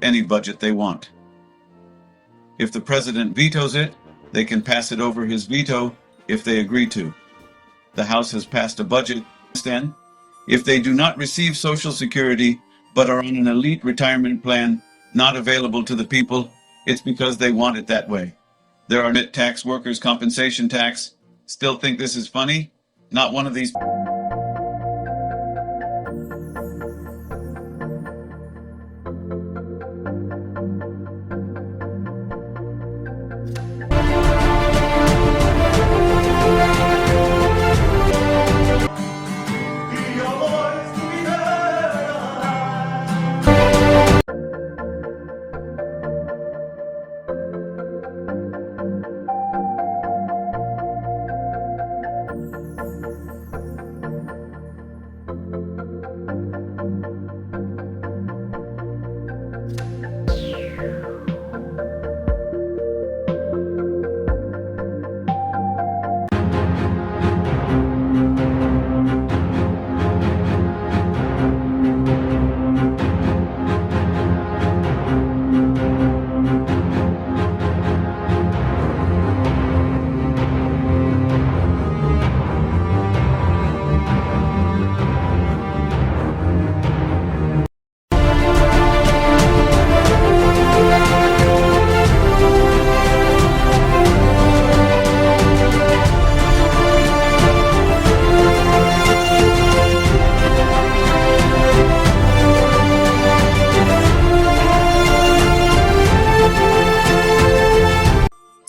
Any budget they want. If the president vetoes it, they can pass it over his veto if they agree to. The House has passed a budget. Then, if they do not receive Social Security but are on an elite retirement plan not available to the people, it's because they want it that way. There are net tax, workers' compensation tax. Still think this is funny? Not one of these.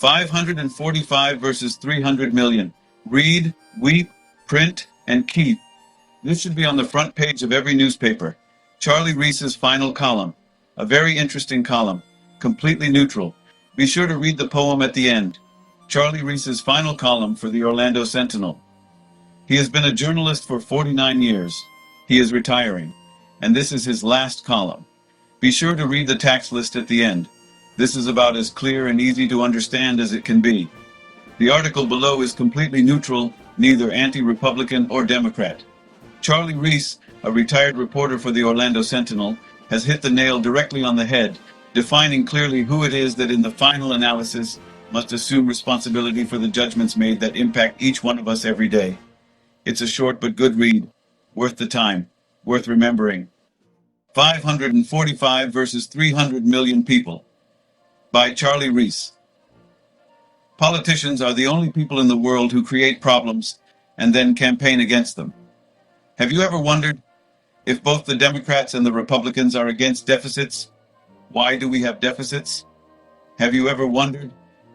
545 versus 300 million. Read, weep, print, and keep. This should be on the front page of every newspaper. Charley Reese's final column. A very interesting column. Completely neutral. Be sure to read the poem at the end. Charley Reese's final column for the Orlando Sentinel. He has been a journalist for 49 years. He is retiring. And this is his last column. Be sure to read the tax list at the end. This is about as clear and easy to understand as it can be. The article below is completely neutral, neither anti-Republican or Democrat. Charley Reese, a retired reporter for the Orlando Sentinel, has hit the nail directly on the head, defining clearly who it is that in the final analysis must assume responsibility for the judgments made that impact each one of us every day. It's a short but good read, worth the time, worth remembering. 545 versus 300 million people. By Charley Reese. Politicians are the only people in the world who create problems and then campaign against them. Have you ever wondered, if both the Democrats and the Republicans are against deficits, why do we have deficits? Have you ever wondered,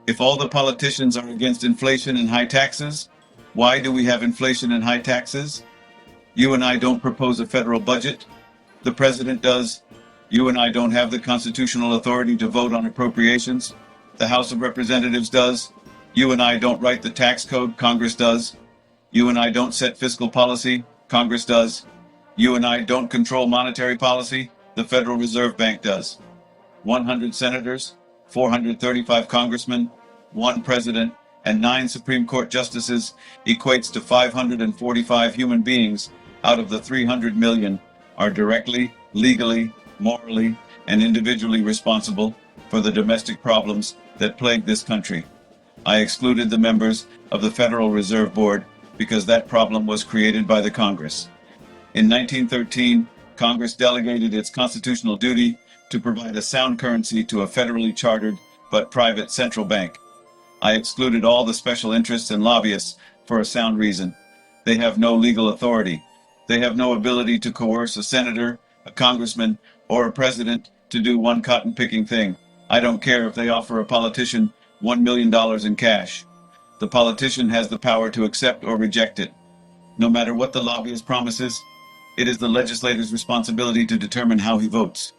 if all the politicians are against inflation and high taxes, why do we have inflation and high taxes? You and I don't propose a federal budget. The president does. You and I don't have the constitutional authority to vote on appropriations. The House of Representatives does. You and I don't write the tax code. Congress does. You and I don't set fiscal policy. Congress does. You and I don't control monetary policy. The Federal Reserve Bank does. 100 senators, 435 congressmen, 1 president, and 9 Supreme Court justices equates to 545 human beings out of the 300 million are directly, legally, morally, and individually responsible for the domestic problems that plague this country. I excluded the members of the Federal Reserve Board because that problem was created by the Congress. In 1913, Congress delegated its constitutional duty to provide a sound currency to a federally chartered but private central bank. I excluded all the special interests and lobbyists for a sound reason. They have no legal authority. They have no ability to coerce a senator, a congressman, or a president to do one cotton-picking thing. I don't care if they offer a politician $1 million in cash. The politician has the power to accept or reject it. No matter what the lobbyist promises, it is the legislator's responsibility to determine how he votes.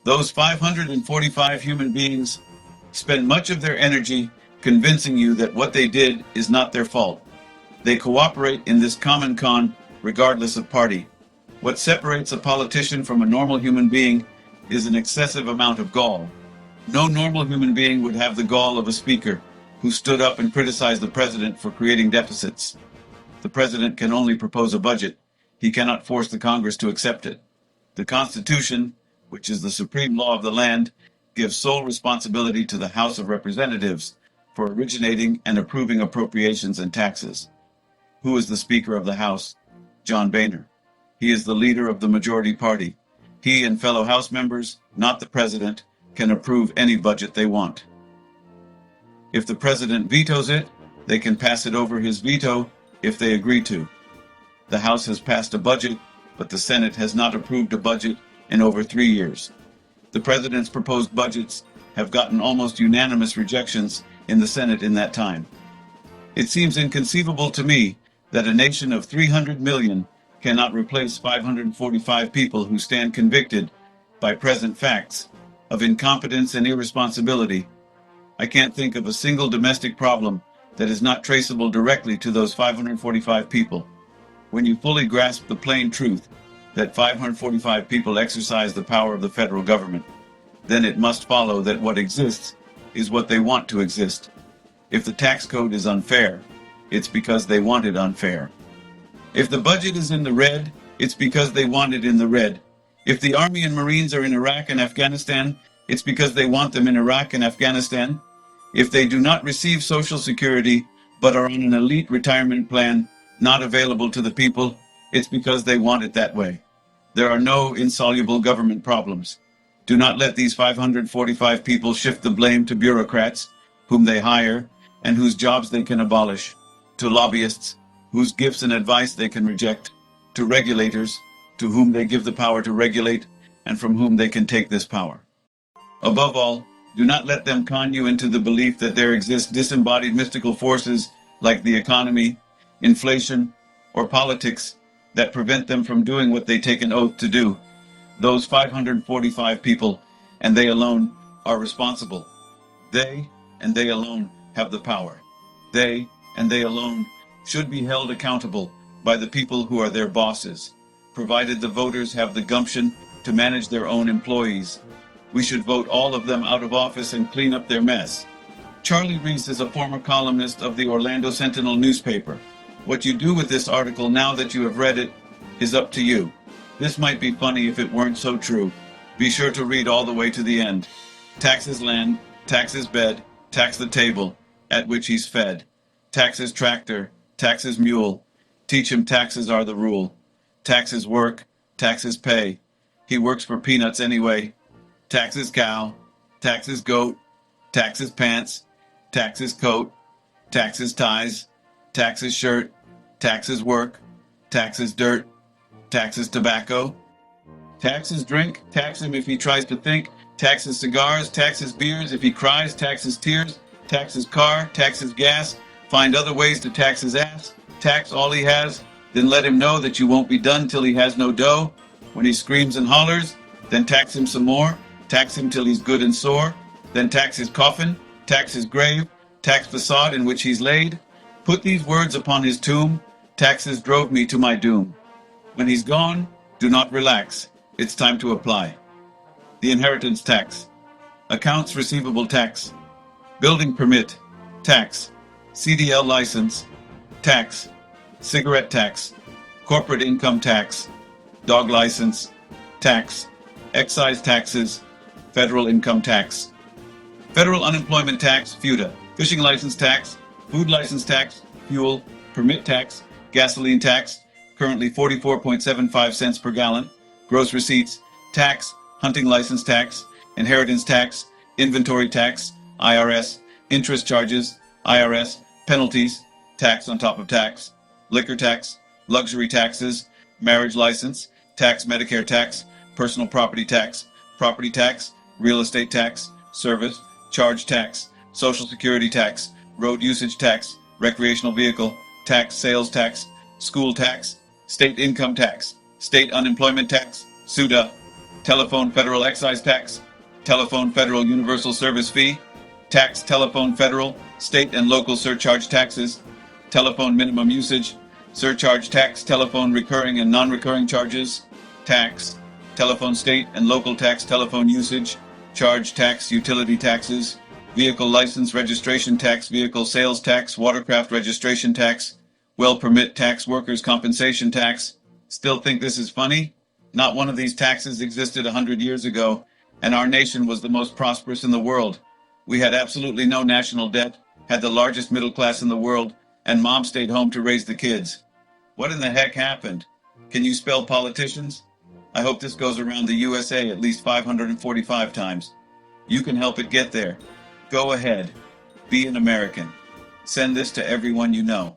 Those 545 human beings spend much of their energy convincing you that what they did is not their fault. They cooperate in this common con regardless of party. What separates a politician from a normal human being is an excessive amount of gall. No normal human being would have the gall of a speaker who stood up and criticized the president for creating deficits. The president can only propose a budget. He cannot force the Congress to accept it. The Constitution, which is the supreme law of the land, gives sole responsibility to the House of Representatives for originating and approving appropriations and taxes. Who is the Speaker of the House? John Boehner. He is the leader of the majority party. He and fellow House members, not the president, can approve any budget they want. If the president vetoes it, they can pass it over his veto if they agree to. The House has passed a budget, but the Senate has not approved a budget in over 3 years. The president's proposed budgets have gotten almost unanimous rejections in the Senate in that time. It seems inconceivable to me that a nation of 300 million cannot replace 545 people who stand convicted by present facts of incompetence and irresponsibility. I can't think of a single domestic problem that is not traceable directly to those 545 people. When you fully grasp the plain truth that 545 people exercise the power of the federal government, then it must follow that what exists is what they want to exist. If the tax code is unfair, it's because they want it unfair. If the budget is in the red, it's because they want it in the red. If the Army and Marines are in Iraq and Afghanistan, it's because they want them in Iraq and Afghanistan. If they do not receive Social Security, but are on an elite retirement plan not available to the people, it's because they want it that way. There are no insoluble government problems. Do not let these 545 people shift the blame to bureaucrats, whom they hire and whose jobs they can abolish, to lobbyists, whose gifts and advice they can reject, to regulators, to whom they give the power to regulate and from whom they can take this power. Above all, do not let them con you into the belief that there exist disembodied mystical forces like the economy, inflation, or politics that prevent them from doing what they take an oath to do. Those 545 people, and they alone, are responsible. They, and they alone, have the power. They, and they alone, should be held accountable by the people who are their bosses, provided the voters have the gumption to manage their own employees. We should vote all of them out of office and clean up their mess. Charley Reese is a former columnist of the Orlando Sentinel newspaper. What you do with this article now that you have read it is up to you. This might be funny if it weren't so true. Be sure to read all the way to the end. Tax his land, tax his bed, tax the table at which he's fed. Tax his tractor, tax his mule. Teach him taxes are the rule. Tax his work, tax his pay. He works for peanuts anyway. Tax his cow, tax his goat, tax his pants, tax his coat, tax his ties, tax his shirt, tax his work, tax his dirt, tax his tobacco, tax his drink, tax him if he tries to think, tax his cigars, tax his beers, if he cries, tax his tears, tax his car, tax his gas, find other ways to tax his ass, tax all he has, then let him know that you won't be done till he has no dough. When he screams and hollers, then tax him some more, tax him till he's good and sore, then tax his coffin, tax his grave, tax the sod in which he's laid. Put these words upon his tomb, taxes drove me to my doom. When he's gone, do not relax, it's time to apply. The inheritance tax, accounts receivable tax, building permit, tax, CDL license, tax, cigarette tax, corporate income tax, dog license, tax, excise taxes, federal income tax, federal unemployment tax, FUTA, fishing license tax, food license tax, fuel, permit tax, gasoline tax, currently 44.75 cents per gallon, gross receipts, tax, hunting license tax, inheritance tax, inventory tax, IRS, interest charges, IRS, penalties, tax on top of tax, liquor tax, luxury taxes, marriage license, tax, Medicare tax, personal property tax, real estate tax, service, charge tax, social security tax, road usage tax, recreational vehicle tax, sales tax, school tax, state income tax, state unemployment tax, SUDA, telephone federal excise tax, telephone federal universal service fee, tax telephone federal, state and local surcharge taxes, telephone minimum usage, surcharge tax, telephone recurring and non-recurring charges, tax, telephone state and local tax, telephone usage, charge tax, utility taxes, vehicle license registration tax, vehicle sales tax, watercraft registration tax, well permit tax, workers' compensation tax. Still think this is funny? Not one of these taxes existed 100 years ago, and our nation was the most prosperous in the world. We had absolutely no national debt, had the largest middle class in the world, and mom stayed home to raise the kids. What in the heck happened? Can you spell politicians? I hope this goes around the USA at least 545 times. You can help it get there. Go ahead. Be an American. Send this to everyone you know.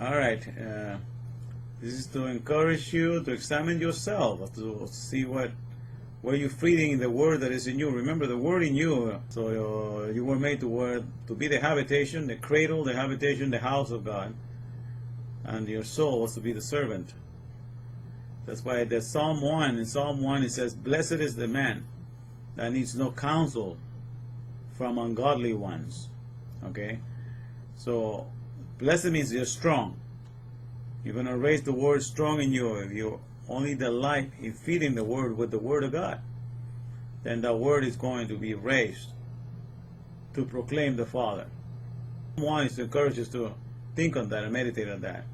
All right. This is to encourage you to examine yourself, to see what you're feeding the word that is in you. Remember the word in you. So you were made to be the habitation, the cradle, the habitation, the house of God, and your soul was to be the servant. That's why there's Psalm 1. In Psalm 1 it says, "Blessed is the man that needs no counsel from ungodly ones." Okay, so blessed means you're strong. You're going to raise the word strong in you. If you only delight in feeding the word with the word of God, then the word is going to be raised to proclaim the Father. Psalm 1 is to encourage us to think on that and meditate on that.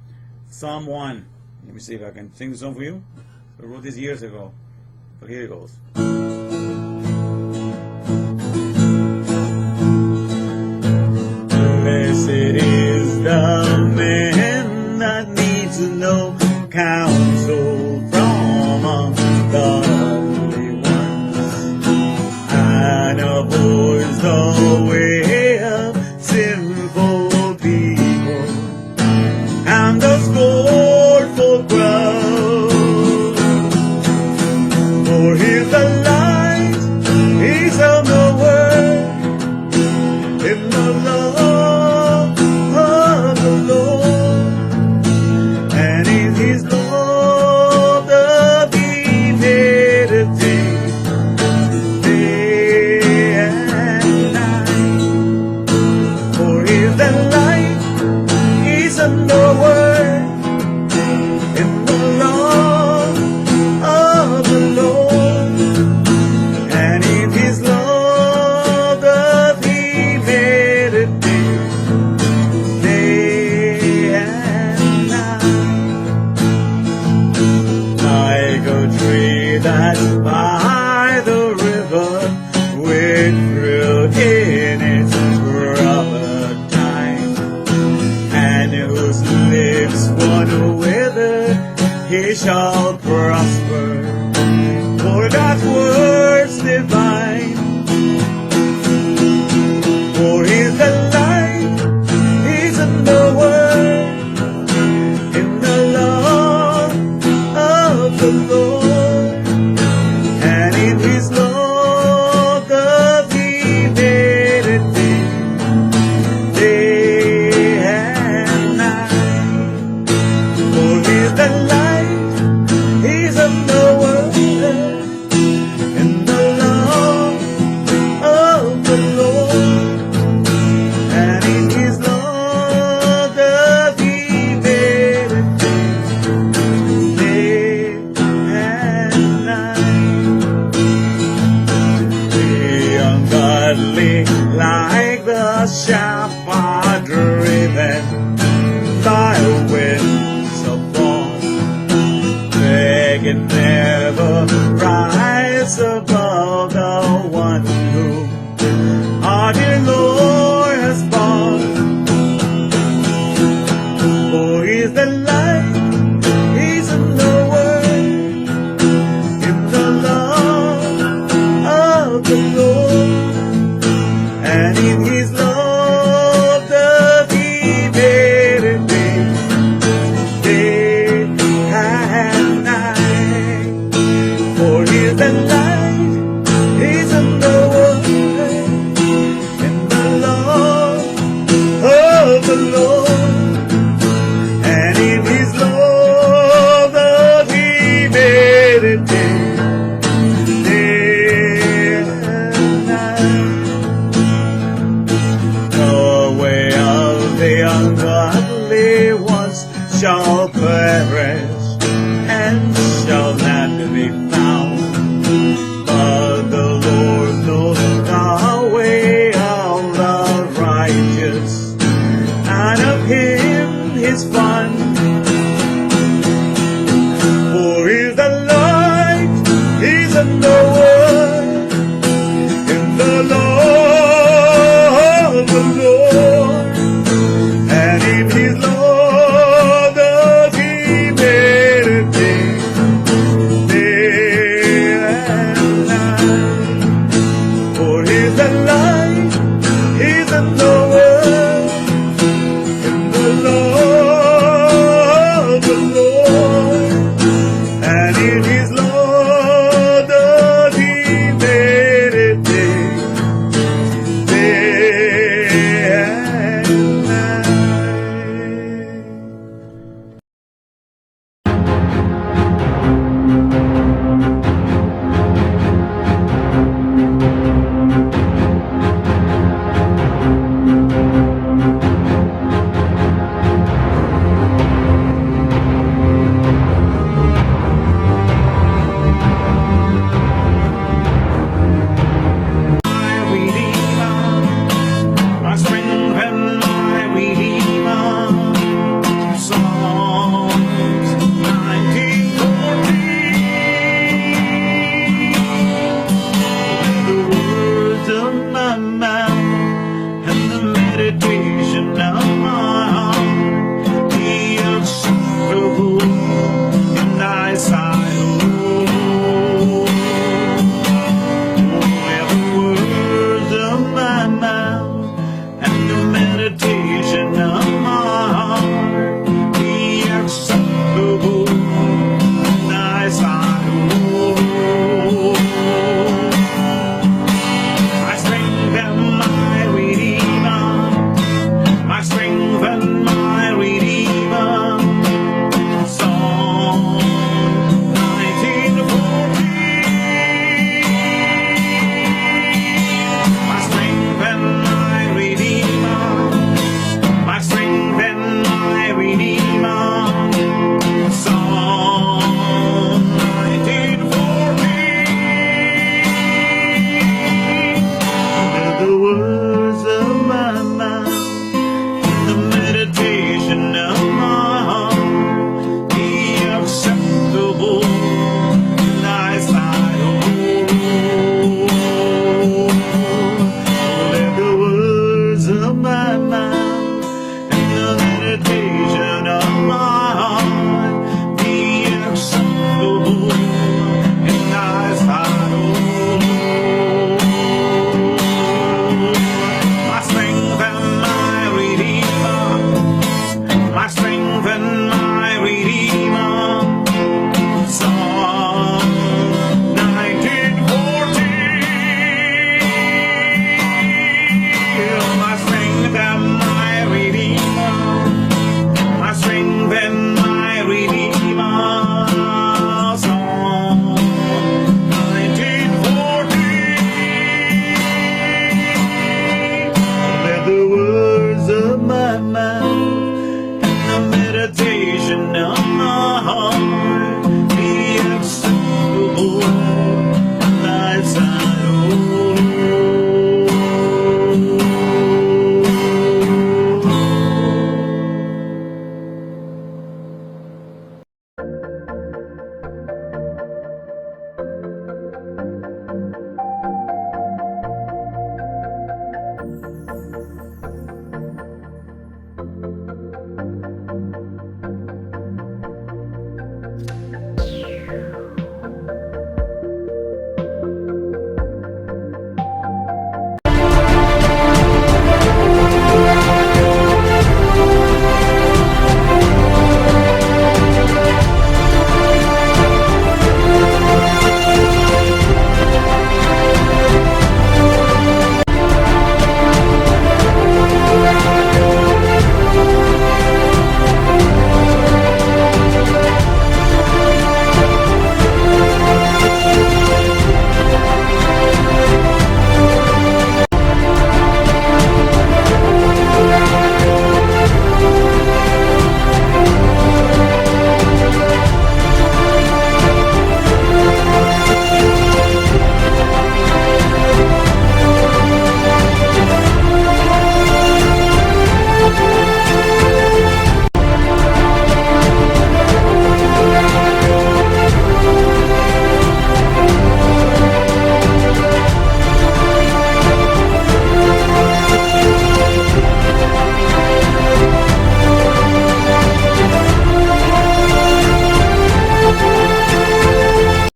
Psalm 1. Let me see if I can sing the song for you. I wrote this years ago, but here it goes. Blessed is the man that needs no counsel from ungodly ones, and avoids the way of sinful people, and the scornful crowd. For his delight is of the word, in the law of the Lord, and in his law doth he meditate day and night. For his delight is in the word, in the law of the Lord, and in his law doth he meditate day and night. Like a tree that's by the river, with fruit in its proper time, and whose lips won't wither, he shall prosper. For God's word's divine. For his delight is in the word, in the law of the Lord, and in his law doth he meditate day and night. For his delight is in the word, in the law of the Lord, and in his law doth he meditate day and night. The ungodly, like the chaff, are driven by winds of fall. They can never rise above the one who our dear Lord has bought. For his delight is in the word, in the law of the Lord, and in his law doth he meditate day and night. For his delight is in the word, in the law of the Lord, and in his law doth he meditate day and night. The way of the ungodly ones shall perish, and shall not be found. But the Lord knows the way of the righteous, is fun. For He's the light, He's in the world, in the law of the Lord, and in His law does He meditate day and night. For He's the light, He's in the world, in the law of the Lord, and in His law does He meditate day and night. My Redeemer, my strength and my Redeemer. Psalms 19:14. The words of my mouth and the meditation of